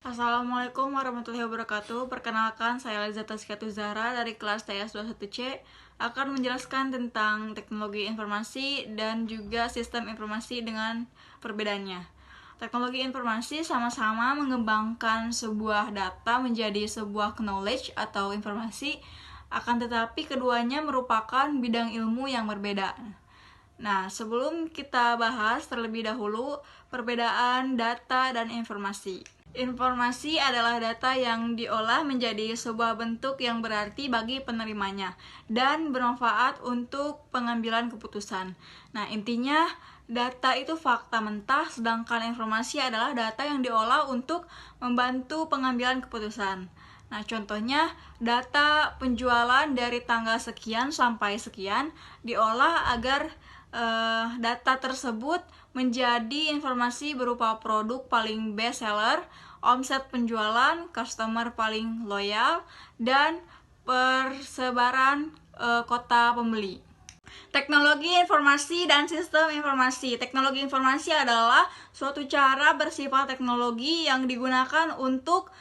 Assalamualaikum warahmatullahi wabarakatuh. Perkenalkan, saya Liza Tazkiyatuz Zahra dari kelas TS 21C akan menjelaskan tentang teknologi informasi dan juga sistem informasi dengan perbedaannya. Teknologi informasi sama-sama mengembangkan sebuah data menjadi sebuah knowledge atau informasi, akan tetapi keduanya merupakan bidang ilmu yang berbeda. Nah, sebelum kita bahas terlebih dahulu perbedaan data dan informasi. Informasi adalah data yang diolah menjadi sebuah bentuk yang berarti bagi penerimanya dan bermanfaat untuk pengambilan keputusan. Nah, intinya data itu fakta mentah, sedangkan informasi adalah data yang diolah untuk membantu pengambilan keputusan. Nah, contohnya data penjualan dari tanggal sekian sampai sekian diolah agar data tersebut menjadi informasi berupa produk paling best seller, omset penjualan, customer paling loyal, dan persebaran kota pembeli. Teknologi informasi dan sistem informasi. Teknologi informasi adalah suatu cara bersifat teknologi yang digunakan untuk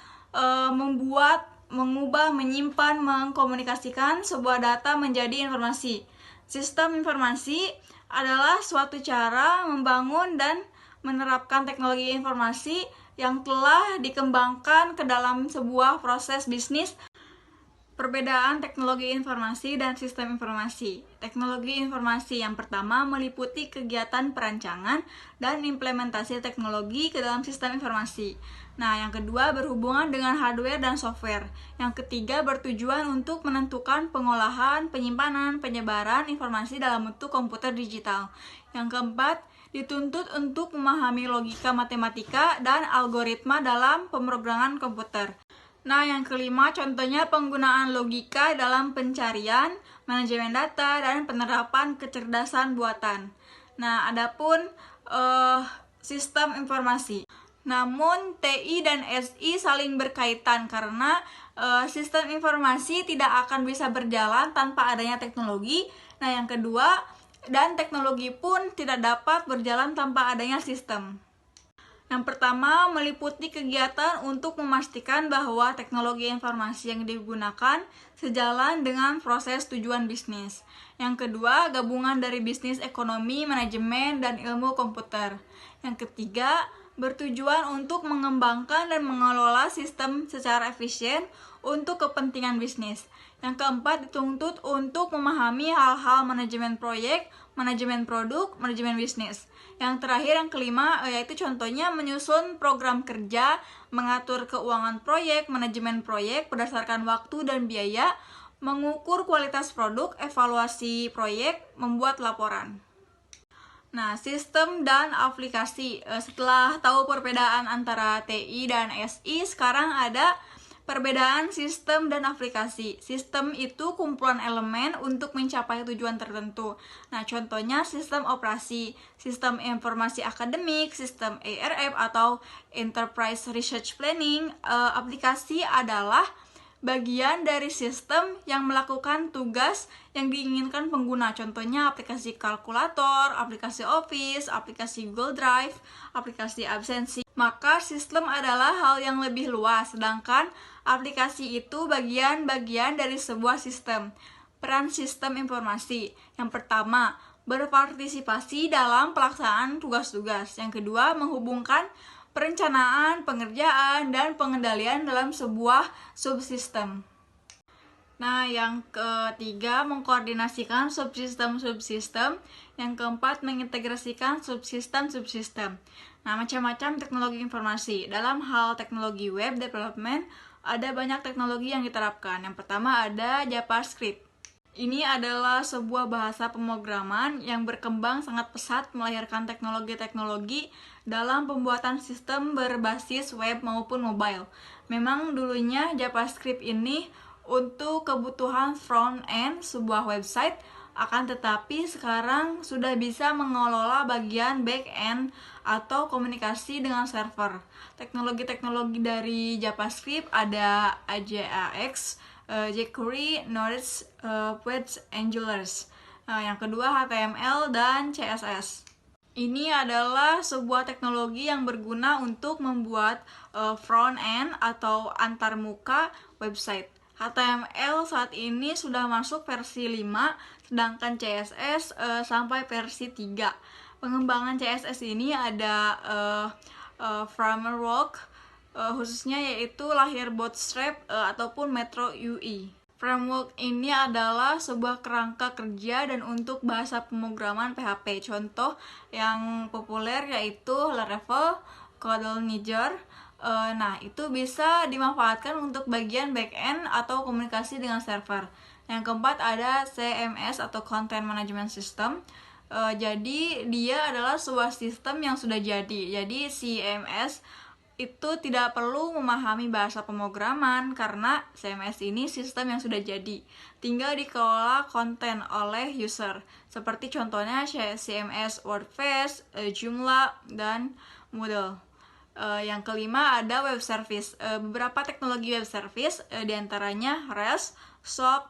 membuat, mengubah, menyimpan, mengkomunikasikan sebuah data menjadi informasi. Sistem informasi adalah suatu cara membangun dan menerapkan teknologi informasi yang telah dikembangkan ke dalam sebuah proses bisnis. Perbedaan teknologi informasi dan sistem informasi. Teknologi informasi yang pertama meliputi kegiatan perancangan dan implementasi teknologi ke dalam sistem informasi. Nah, yang kedua berhubungan dengan hardware dan software. Yang ketiga bertujuan untuk menentukan pengolahan, penyimpanan, penyebaran informasi dalam bentuk komputer digital. Yang keempat dituntut untuk memahami logika matematika dan algoritma dalam pemrograman komputer. Nah, yang kelima contohnya penggunaan logika dalam pencarian, manajemen data, dan penerapan kecerdasan buatan. Nah, adapun sistem informasi. Namun, TI dan SI saling berkaitan karena sistem informasi tidak akan bisa berjalan tanpa adanya teknologi. Nah, yang kedua, dan teknologi pun tidak dapat berjalan tanpa adanya sistem. Yang pertama, meliputi kegiatan untuk memastikan bahwa teknologi informasi yang digunakan sejalan dengan proses tujuan bisnis. Yang kedua, gabungan dari bisnis, ekonomi, manajemen, dan ilmu komputer. Yang ketiga, bertujuan untuk mengembangkan dan mengelola sistem secara efisien untuk kepentingan bisnis. Yang keempat, dituntut untuk memahami hal-hal manajemen proyek, manajemen produk, manajemen bisnis. Yang terakhir, yang kelima, yaitu contohnya menyusun program kerja, mengatur keuangan proyek, manajemen proyek berdasarkan waktu dan biaya, mengukur kualitas produk, evaluasi proyek, membuat laporan. Nah, sistem dan aplikasi. Setelah tahu perbedaan antara TI dan SI, sekarang ada perbedaan sistem dan aplikasi. Sistem itu kumpulan elemen untuk mencapai tujuan tertentu. Nah, contohnya sistem operasi, sistem informasi akademik, sistem ERP atau Enterprise Research Planning. Aplikasi adalah bagian dari sistem yang melakukan tugas yang diinginkan pengguna. Contohnya aplikasi kalkulator, aplikasi Office, aplikasi Google Drive, aplikasi absensi. Maka sistem adalah hal yang lebih luas, sedangkan aplikasi itu bagian-bagian dari sebuah sistem. Peran sistem informasi. Yang pertama, berpartisipasi dalam pelaksanaan tugas-tugas. Yang kedua, menghubungkan perencanaan, pengerjaan, dan pengendalian dalam sebuah subsistem. Nah, yang ketiga, mengkoordinasikan subsistem-subsistem. Yang keempat, mengintegrasikan subsistem-subsistem. Nah, macam-macam teknologi informasi. Dalam hal teknologi web development, ada banyak teknologi yang diterapkan. Yang pertama ada JavaScript. Ini adalah sebuah bahasa pemrograman yang berkembang sangat pesat melahirkan teknologi-teknologi dalam pembuatan sistem berbasis web maupun mobile. Memang dulunya JavaScript ini untuk kebutuhan front-end sebuah website, akan tetapi sekarang sudah bisa mengelola bagian back-end atau komunikasi dengan server. Teknologi-teknologi dari JavaScript ada AJAX, jQuery, Node.js, Angular. Yang kedua HTML dan CSS. Ini adalah sebuah teknologi yang berguna untuk membuat front end atau antarmuka website. HTML saat ini sudah masuk versi 5, sedangkan CSS sampai versi 3. Pengembangan CSS ini ada framework khususnya yaitu lahir Bootstrap ataupun Metro UI. Framework ini adalah sebuah kerangka kerja dan untuk bahasa pemrograman PHP. Contoh yang populer yaitu Laravel, CodeLniger. Nah, itu bisa dimanfaatkan untuk bagian backend atau komunikasi dengan server. Yang keempat ada CMS atau Content Management System. Jadi dia adalah sebuah sistem yang sudah jadi. Jadi CMS itu tidak perlu memahami bahasa pemrograman karena CMS ini sistem yang sudah jadi. Tinggal dikelola konten oleh user. Seperti contohnya CMS WordPress, Joomla, dan Moodle. Yang kelima ada web service. Beberapa teknologi web service diantaranya REST, SOAP,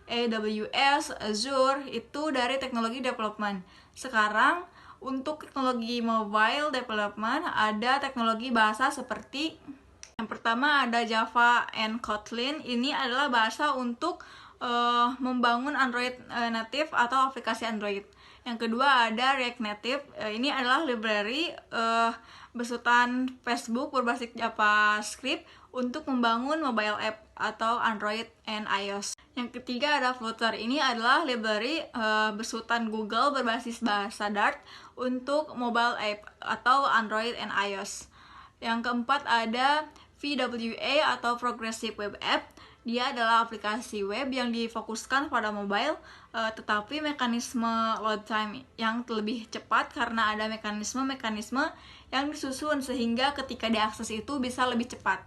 AWS, Azure itu dari teknologi development. Sekarang untuk teknologi mobile development ada teknologi bahasa seperti yang pertama ada Java and Kotlin. Ini adalah bahasa untuk membangun Android native atau aplikasi Android. Yang kedua ada React Native. Ini adalah library besutan Facebook berbasis JavaScript untuk membangun mobile app atau Android and iOS. Yang ketiga ada Flutter. Ini adalah library besutan Google berbasis bahasa Dart untuk mobile app atau Android and iOS. Yang keempat ada VWA atau Progressive Web App. Dia adalah aplikasi web yang difokuskan pada mobile, tetapi mekanisme load time yang lebih cepat karena ada mekanisme-mekanisme yang disusun sehingga ketika diakses itu bisa lebih cepat.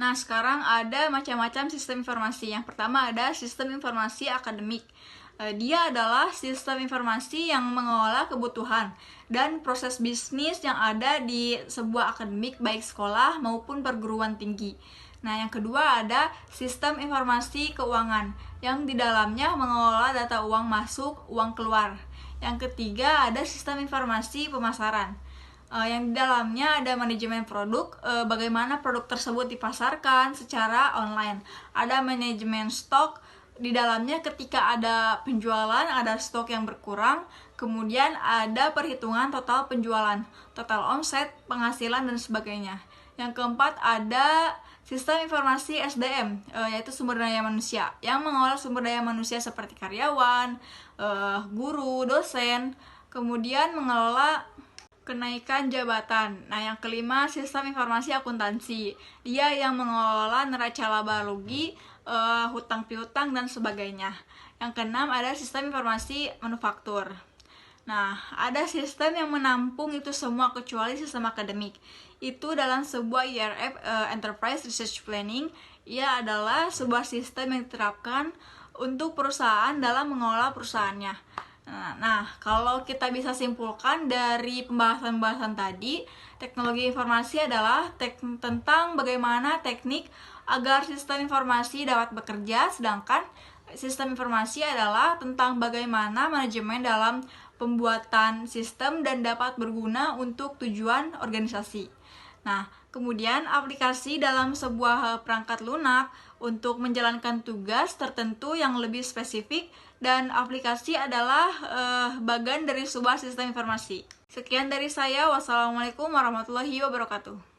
Nah, sekarang ada macam-macam sistem informasi. Yang pertama ada sistem informasi akademik. Dia adalah sistem informasi yang mengelola kebutuhan dan proses bisnis yang ada di sebuah akademik baik sekolah maupun perguruan tinggi. Nah, yang kedua ada sistem informasi keuangan yang di dalamnya mengelola data uang masuk, uang keluar. Yang ketiga ada sistem informasi pemasaran. Yang di dalamnya ada manajemen produk, bagaimana produk tersebut dipasarkan secara online. Ada manajemen stok, di dalamnya ketika ada penjualan, ada stok yang berkurang, kemudian ada perhitungan total penjualan, total omset, penghasilan, dan sebagainya. Yang keempat ada sistem informasi SDM, yaitu sumber daya manusia, yang mengolah sumber daya manusia seperti karyawan, guru, dosen, kemudian mengelola kenaikan jabatan. Nah, yang kelima sistem informasi akuntansi. Dia yang mengelola neraca laba rugi, hutang piutang dan sebagainya. Yang keenam ada sistem informasi manufaktur. Nah, ada sistem yang menampung itu semua kecuali sistem akademik. Itu dalam sebuah IRF, Enterprise Research Planning. Ia adalah sebuah sistem yang diterapkan untuk perusahaan dalam mengelola perusahaannya. Nah, kalau kita bisa simpulkan dari pembahasan-pembahasan tadi, teknologi informasi adalah tentang bagaimana teknik agar sistem informasi dapat bekerja, sedangkan sistem informasi adalah tentang bagaimana manajemen dalam pembuatan sistem dan dapat berguna untuk tujuan organisasi. Nah, kemudian aplikasi dalam sebuah perangkat lunak untuk menjalankan tugas tertentu yang lebih spesifik, dan aplikasi adalah bagian dari sebuah sistem informasi. Sekian dari saya. Wassalamualaikum warahmatullahi wabarakatuh.